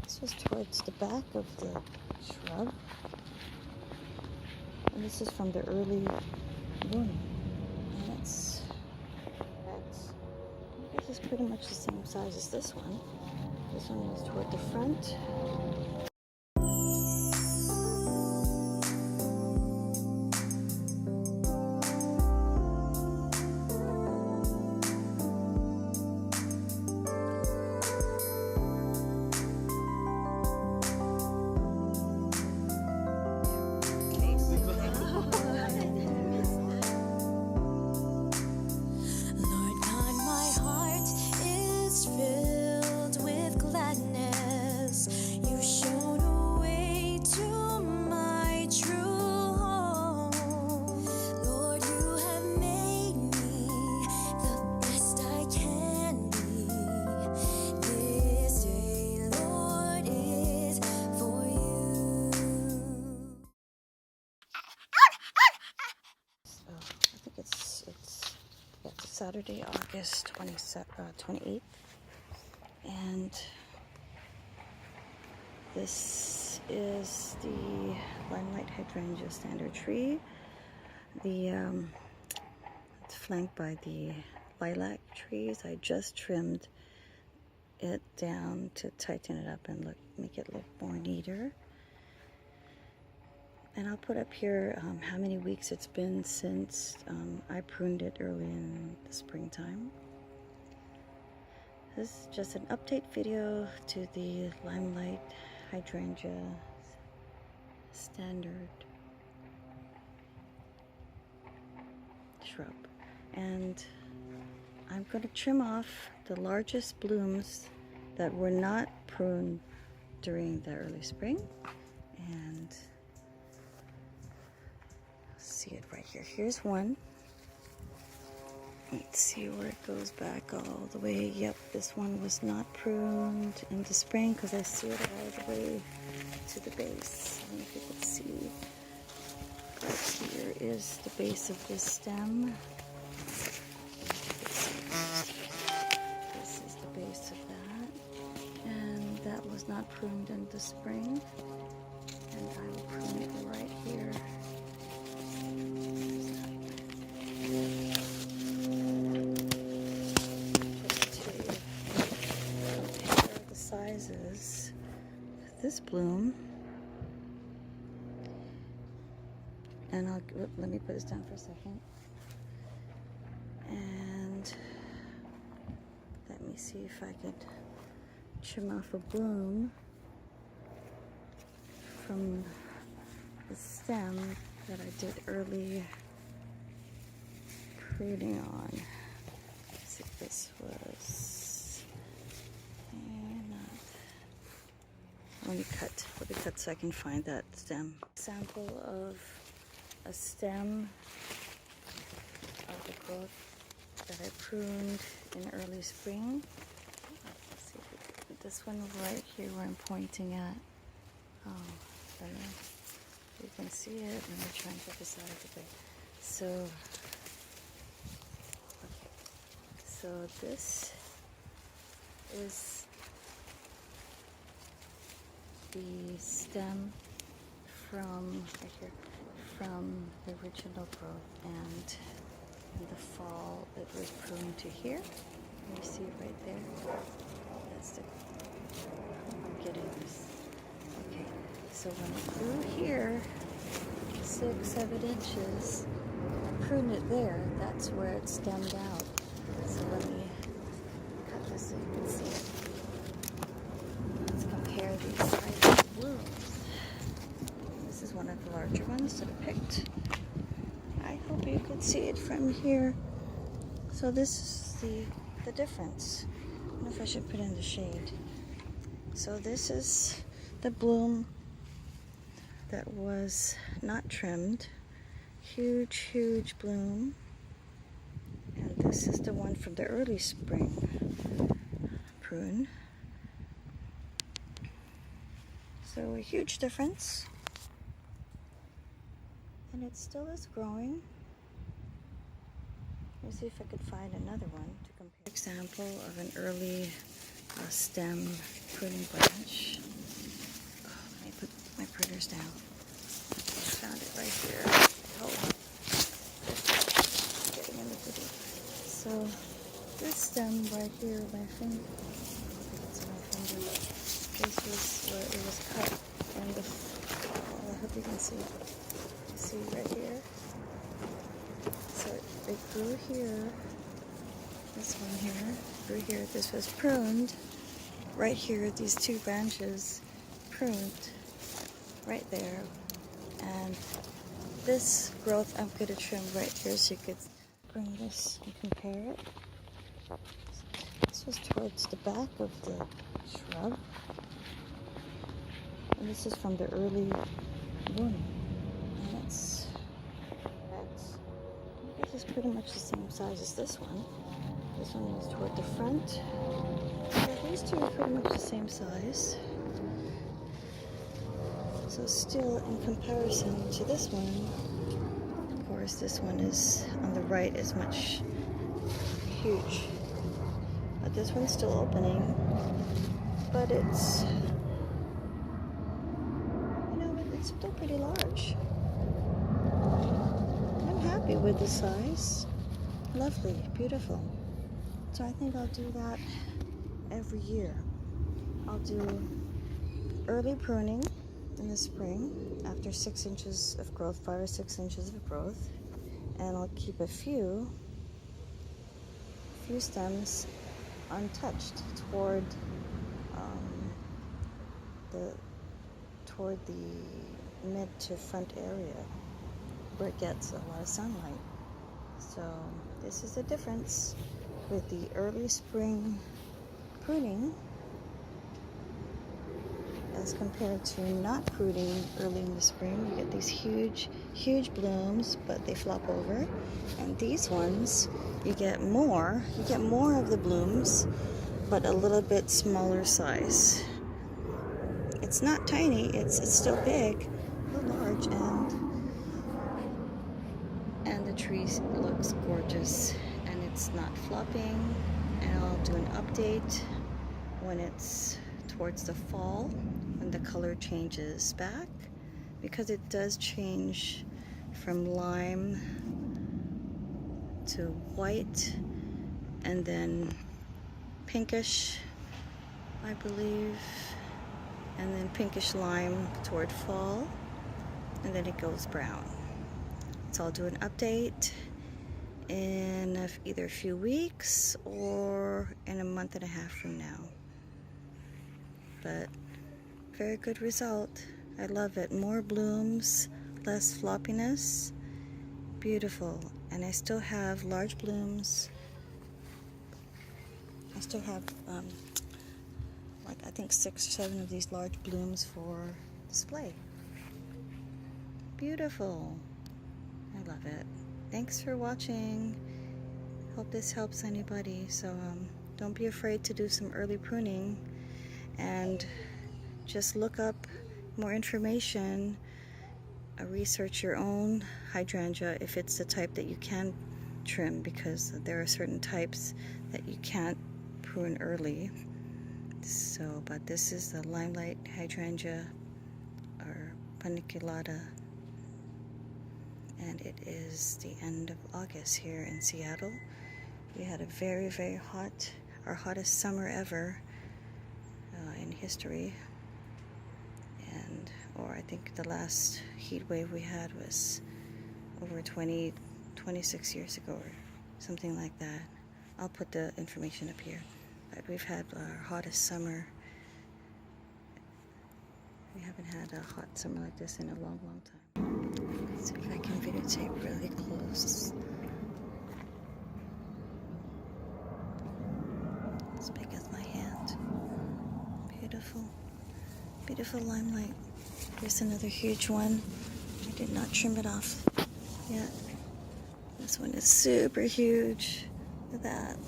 This was towards the back of the shrub. And this is from the early blooming. And it's I guess it's pretty much the same size as this one. This one is toward the front. Saturday, August 28th, and this is the Limelight Hydrangea standard tree. It's flanked by the lilac trees. I just trimmed it down to tighten it up and make it look more neater. And I'll put up here how many weeks it's been since I pruned it early in the springtime. This is just an update video to the Limelight Hydrangea standard shrub. And I'm going to trim off the largest blooms that were not pruned during the early spring. And see it right here. Here's one. Let's see where it goes back all the way. Yep, this one was not pruned in the spring because I see it all the way to the base. I don't know if you can see. Right here is the base of this stem. This is the base of that. And that was not pruned in the spring. And I will prune it right here. Sizes. This bloom, and let me put this down for a second, and let me see if I could trim off a bloom from the stem that I did early pruning on. Let's see if this was. Let me cut so I can find that stem. Sample of a stem of the growth that I pruned in early spring. Let's see if this one right here where I'm pointing at. Oh, I don't know if you can see it. Let me try and get this out of the way. So, okay. So this is the stem from right here, from the original growth, and in the fall it was pruned to here. You see it right there. That's the. I'm getting this. Okay, so when it grew here, 6-7 inches, I pruned it there. That's where it stemmed out. So let me cut this so you can see it. Let's compare these sizes of blooms. This is one of the larger ones that I picked. I hope you can see it from here. So this is the difference. I don't know if I should put it in the shade. So this is the bloom that was not trimmed. Huge, huge bloom. And this is the one from the early spring prune. So a huge difference. And it still is growing. Let me see if I could find another one to compare. Example of an early a stem pruning branch. Oh, let me put my pruners down. I found it right here. Oh, getting in the video. So this stem right here, my finger. I think it's my finger. This was where it was cut, and I hope you can see. You see right here. So it grew here. This one here grew here. This was pruned. Right here, these two branches pruned right there. And this growth I'm going to trim right here so you could bring this and compare it. This was towards the back of the shrub. And this is from the early blooming. And this is pretty much the same size as this one. This one is toward the front. Yeah, these two are pretty much the same size. So still, in comparison to this one, of course, this one is on the right is much huge. But this one's still opening. But it's, it's still pretty large. I'm happy with the size. Lovely, beautiful. So I think I'll do that every year. I'll do early pruning in the spring after 6 inches of growth, 5 or 6 inches of growth, and I'll keep a few stems untouched toward the mid to front area where it gets a lot of sunlight. So this is the difference with the early spring pruning as compared to not pruning early in the spring. You get these huge blooms, but they flop over. And these ones, you get more of the blooms, but a little bit smaller size. It's not tiny, it's still big, but large, and the tree looks gorgeous, and it's not flopping. And I'll do an update when it's towards the fall, when the color changes back, because it does change from lime to white and then pinkish, I believe, and then pinkish lime toward fall, and then it goes brown. So I'll do an update in either a few weeks or in a month and a half from now. But very good result. I love it. More blooms, less floppiness. Beautiful. And I still have large blooms. I still have like I think 6 or 7 of these large blooms for display. Beautiful. I love it. Thanks for watching. Hope this helps anybody. So don't be afraid to do some early pruning, and just look up more information. Research your own hydrangea if it's the type that you can trim, because there are certain types that you can't prune early. So, but this is the Limelight Hydrangea, or paniculata, and it is the end of August here in Seattle. We had a very hot, our hottest summer ever in history, or I think the last heat wave we had was over 26 years ago or something like that. I'll put the information up here. But we've had our hottest summer. We haven't had a hot summer like this in a long time. Let's see if I can videotape really close. As big as my hand. Beautiful limelight. Here's another huge one. I did not trim it off yet. This one is super huge. Look at that.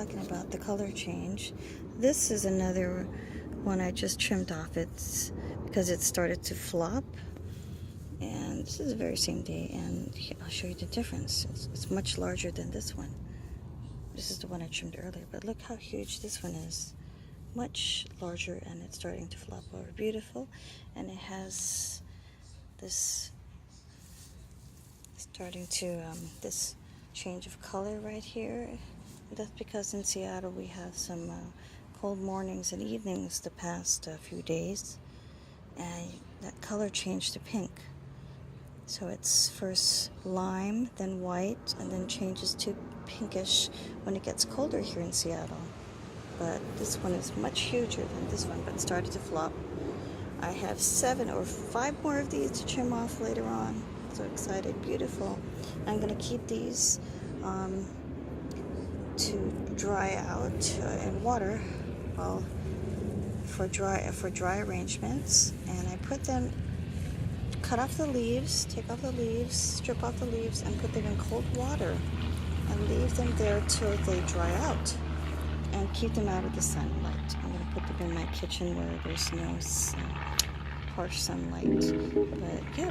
talking about the color change. This is another one I just trimmed off. It's because it started to flop. And this is the very same day, and I'll show you the difference. It's much larger than this one. This is the one I trimmed earlier, but look how huge this one is. Much larger, and it's starting to flop over. Beautiful. And it has this starting to this change of color right here. That's because in Seattle we have some cold mornings and evenings the past few days, and that color changed to pink. So it's first lime, then white, and then changes to pinkish when it gets colder here in Seattle. But this one is much huger than this one, but started to flop. I have 7 or 5 more of these to trim off later on. So excited, beautiful. I'm gonna keep these to dry out in water, well, for dry arrangements, and I put them. Cut off the leaves, take off the leaves, strip off the leaves, and put them in cold water and leave them there till they dry out and keep them out of the sunlight. I'm going to put them in my kitchen where there's no harsh sunlight. But yeah,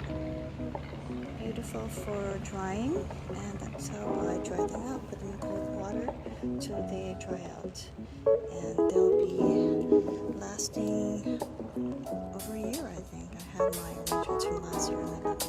beautiful for drying, and that's how I dry them out. Put them in cold water till they dry out, and they'll be lasting over a year, I think. I had my arrangements from last year, and I love them.